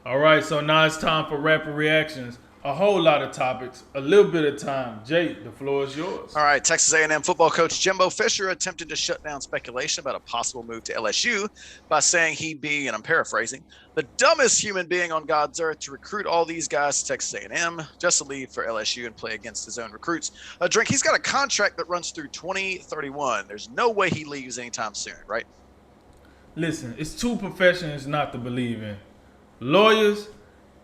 All right, so now it's time for rapid reactions. A whole lot of topics, a little bit of time. Jake, the floor is yours. All right, Texas A&M football coach Jimbo Fisher attempted to shut down speculation about a possible move to LSU by saying he'd be, and I'm paraphrasing, the dumbest human being on God's earth to recruit all these guys to Texas A&M just to leave for LSU and play against his own recruits. Drink, he's got a contract that runs through 2031. There's no way he leaves anytime soon, right? Listen, it's two professions not to believe in: lawyers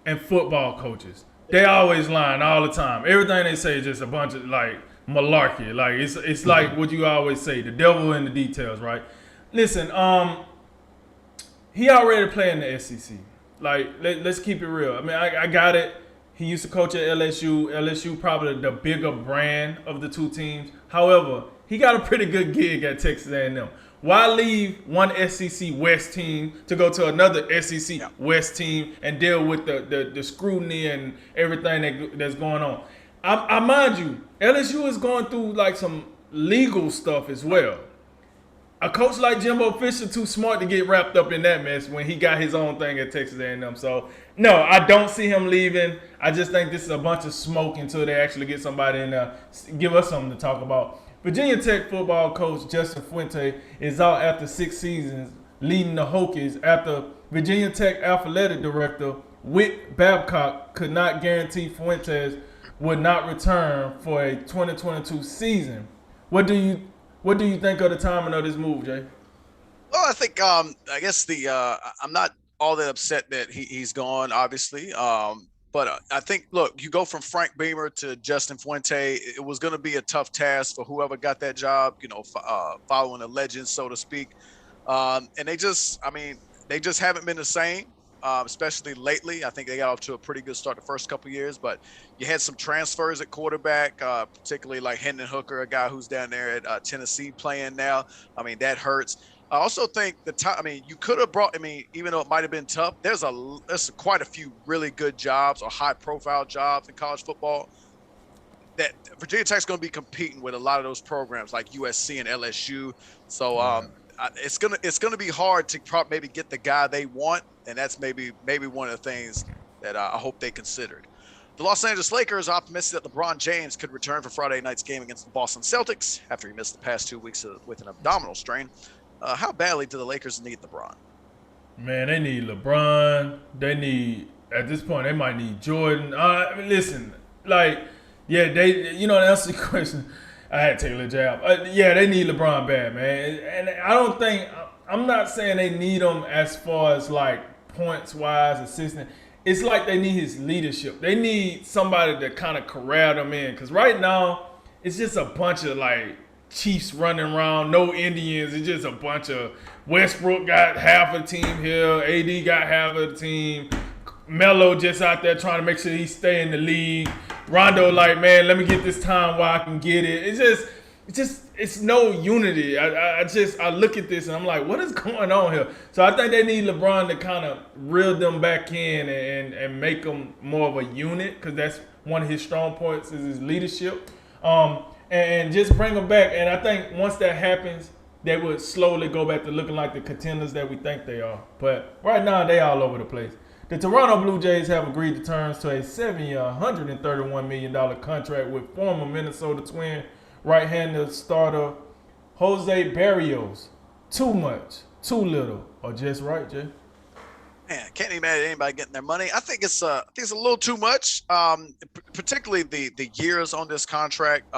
and football coaches. They always lying all the time. Everything they say is just a bunch of like malarkey. Like it's like what you always say: the devil in the details, right? Listen, he already playing the SEC. Like let's keep it real. I mean, I got it. He used to coach at LSU. LSU probably the bigger brand of the two teams. However, he got a pretty good gig at Texas A&M. Why leave one SEC West team to go to another SEC Yeah. West team and deal with the scrutiny and everything that's going on? I mind you, LSU is going through like some legal stuff as well. A coach like Jimbo Fisher too smart to get wrapped up in that mess when he got his own thing at Texas A&M. So no, I don't see him leaving. I just think this is a bunch of smoke until they actually get somebody in there, give us something to talk about. Virginia Tech football coach Justin Fuente is out after 6 seasons leading the Hokies after Virginia Tech athletic director Whit Babcock could not guarantee Fuentes would not return for a 2022 season. What do you what do you think of the timing of this move, Jay? Well, I think I guess the I'm not all that upset that he's gone, obviously. But I think, look, you go from Frank Beamer to Justin Fuente. It was going to be a tough task for whoever got that job. Following a legend, so to speak. And they just haven't been the same. Especially lately, I think they got off to a pretty good start the first couple of years. But you had some transfers at quarterback, particularly like Hendon Hooker, a guy who's down there at Tennessee playing now. I mean, that hurts. I also think the time. I mean, you could have brought. I mean, even though it might have been tough, there's quite a few really good jobs or high profile jobs in college football that Virginia Tech's going to be competing with a lot of those programs like USC and LSU. So Right. it's gonna be hard to maybe get the guy they want, and that's maybe one of the things that I hope they considered. The Los Angeles Lakers are optimistic that LeBron James could return for Friday night's game against the Boston Celtics after he missed the past 2 weeks with an abdominal strain. How badly do the Lakers need LeBron? Man, they need LeBron. They need at this point they might need Jordan. Listen, like yeah, they to answer the question. I had to take a little jab. Yeah, they need LeBron bad, man. And I don't think I'm not saying they need him as far as like points wise, assistant. It's like they need his leadership. They need somebody to kind of corral them in. Cause right now it's just a bunch of like Chiefs running around, no Indians. It's just a bunch of Westbrook got half a team here, AD got half of the team. Melo just out there trying to make sure he stay in the league. Rondo like, man, let me get this time while I can get it. It's no unity. I look at this and I'm like, what is going on here? So I think they need LeBron to kind of reel them back in and make them more of a unit because that's one of his strong points is his leadership. And just bring them back. And I think once that happens, they would slowly go back to looking like the contenders that we think they are. But right now, they all over the place. The Toronto Blue Jays have agreed to terms to a 7-year, $131 million contract with former Minnesota Twin right-handed starter Jose Barrios. Too much, too little, or just right, Jay? Man, can't be mad at anybody getting their money. I think it's a little too much. Particularly the years on this contract.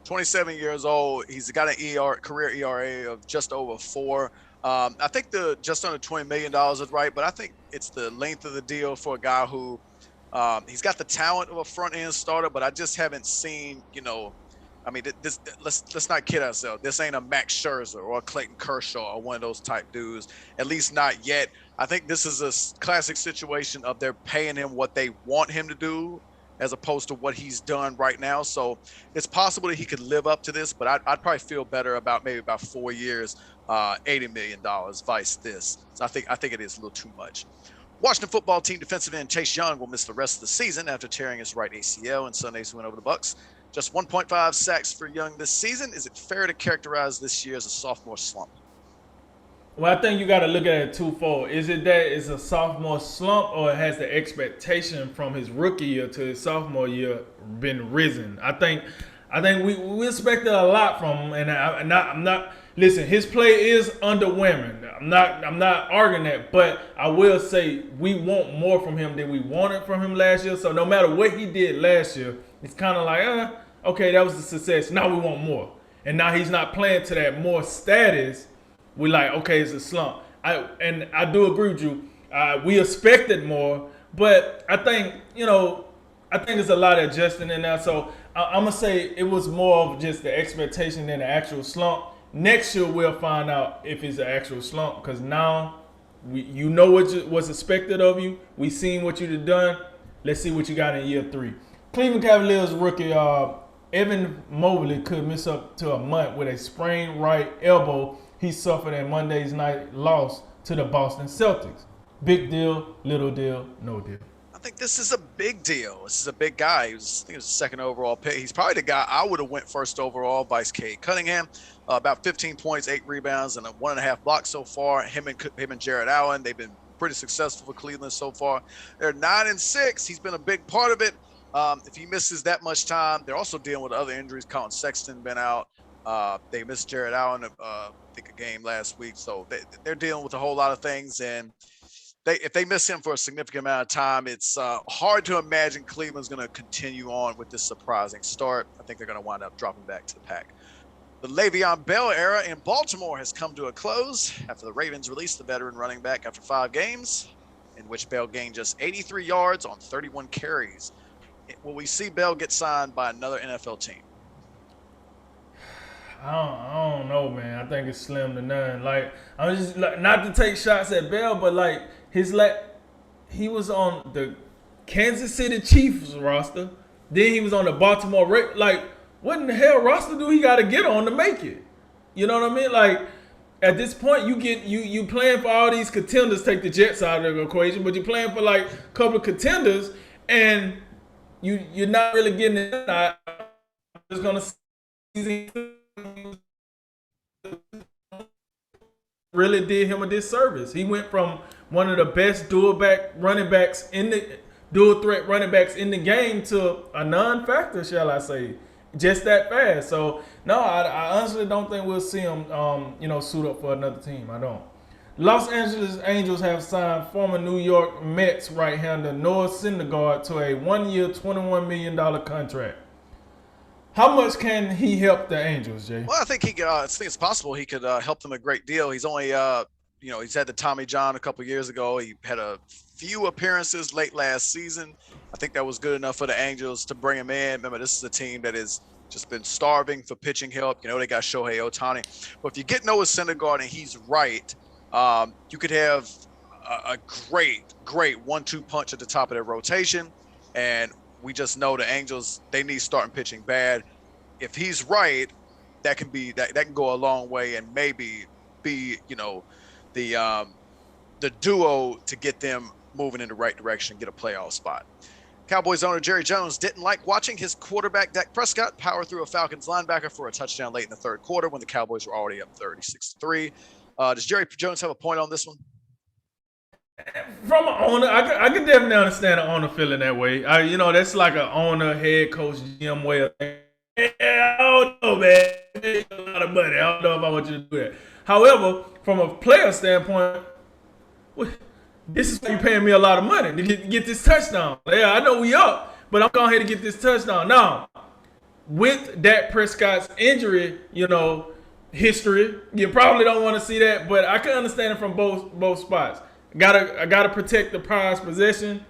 27 years old. He's got an career ERA of just over 4. I think the just under $20 million is right, but I think it's the length of the deal for a guy who he's got the talent of a front end starter, but I just haven't seen. I mean, let's not kid ourselves. This ain't a Max Scherzer or a Clayton Kershaw or one of those type dudes. At least not yet. I think this is a classic situation of they're paying him what they want him to do, as opposed to what he's done right now. So it's possible that he could live up to this, but I'd probably feel better about maybe about 4 years, $80 million, vice this. So I think it is a little too much. Washington football team defensive end Chase Young will miss the rest of the season after tearing his right ACL in Sunday's win over the Bucks. Just 1.5 sacks for Young this season. Is it fair to characterize this year as a sophomore slump? Well, I think you got to look at it twofold. Is it that it's a sophomore slump, or has the expectation from his rookie year to his sophomore year been risen? I think we expected a lot from him, and I'm not. Listen, his play is underwhelming. I'm not arguing that, but I will say we want more from him than we wanted from him last year. So no matter what he did last year, it's kind of like, okay, that was a success. Now we want more, and now he's not playing to that more status. We like, okay, it's a slump. I do agree with you. We expected more, but I think it's a lot of adjusting in there. So I'm gonna say it was more of just the expectation than the actual slump. Next year we'll find out if it's an actual slump, because now you know what was expected of you. We seen what you've done. Let's see what you got in year 3. Cleveland Cavaliers rookie Evan Mobley could miss up to a month with a sprained right elbow he suffered in Monday's night loss to the Boston Celtics. Big deal, little deal, no deal. I think this is a big deal. This is a big guy. I think he was the second overall pick. He's probably the guy I would have went first overall, vice Cade Cunningham. About 15 points, 8 rebounds, and a 1.5 blocks so far. Him and Jared Allen, they've been pretty successful for Cleveland so far. They're 9-6. He's been a big part of it. If he misses that much time, they're also dealing with other injuries. Colin Sexton been out. They missed Jared Allen, I think, a game last week. So they're dealing with a whole lot of things. And if they miss him for a significant amount of time, it's hard to imagine Cleveland's going to continue on with this surprising start. I think they're going to wind up dropping back to the pack. The Le'Veon Bell era in Baltimore has come to a close after the Ravens released the veteran running back after 5 games, in which Bell gained just 83 yards on 31 carries. Will we see Bell get signed by another NFL team? I don't know, man. I think it's slim to none. Like, I'm just like, not to take shots at Bell, but like he was on the Kansas City Chiefs roster. Then he was on the Baltimore Ravens. Like, what in the hell roster do he got to get on to make it? You know what I mean? Like, at this point, you playing for all these contenders. Take the Jets out of the equation, but you're playing for like a couple of contenders, and you're not really getting it. I'm just gonna really did him a disservice. He went from one of the best dual threat running backs in the game to a non-factor, shall I say, just that fast. So no, I honestly don't think we'll see him suit up for another team. I don't. Los Angeles Angels have signed former New York Mets right-hander Noah Syndergaard to a 1-year, $21 million contract. How much can he help the Angels, Jay? Well, I think it's possible he could help them a great deal. He's only, he's had the Tommy John a couple years ago. He had a few appearances late last season. I think that was good enough for the Angels to bring him in. Remember, this is a team that has just been starving for pitching help. You know, they got Shohei Ohtani. But if you get Noah Syndergaard and he's right, you could have a great 1-2 punch at the top of their rotation. And we just know the Angels, they need starting pitching bad. If he's right, that can go a long way and maybe be, the duo to get them moving in the right direction, get a playoff spot. Cowboys owner Jerry Jones didn't like watching his quarterback Dak Prescott power through a Falcons linebacker for a touchdown late in the third quarter when the Cowboys were already up 36-3. Does Jerry Jones have a point on this one? From an owner, I can definitely understand an owner feeling that way. That's like an owner, head coach, GM way of thinking. I don't know, man. It's a lot of money. I don't know if I want you to do that. However, from a player standpoint, this is you paying me a lot of money to get this touchdown. Yeah, I know we up, but I'm going ahead and get this touchdown. Now, with Dak Prescott's injury, history, you probably don't want to see that, but I can understand it from both spots. I gotta protect the prized possession.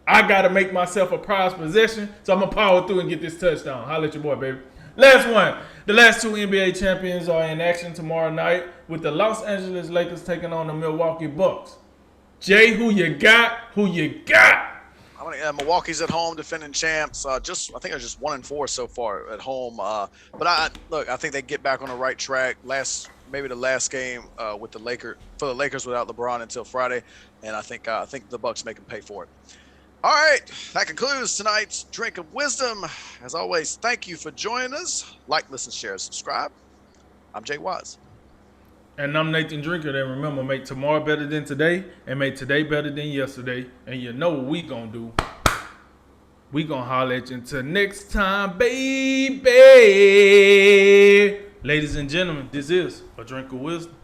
I gotta make myself a prized possession, so I'm gonna power through and get this touchdown. Holla at your boy, baby. Last one. The last 2 NBA champions are in action tomorrow night with the Los Angeles Lakers taking on the Milwaukee Bucks. Jay, who you got? Milwaukee's at home defending champs. I think they're just 1-4 so far at home. But I think they get back on the right track. Maybe the last game for the Lakers without LeBron until Friday, and I think the Bucks make them pay for it. All right, that concludes tonight's Drink of Wisdom. As always, thank you for joining us. Like, listen, share, subscribe. I'm Jay Wise. And I'm Nathan Drinker. And remember, make tomorrow better than today and make today better than yesterday. And you know what we gonna do. We gonna holler at you until next time, baby. Ladies and gentlemen, this is A Drink of Wisdom.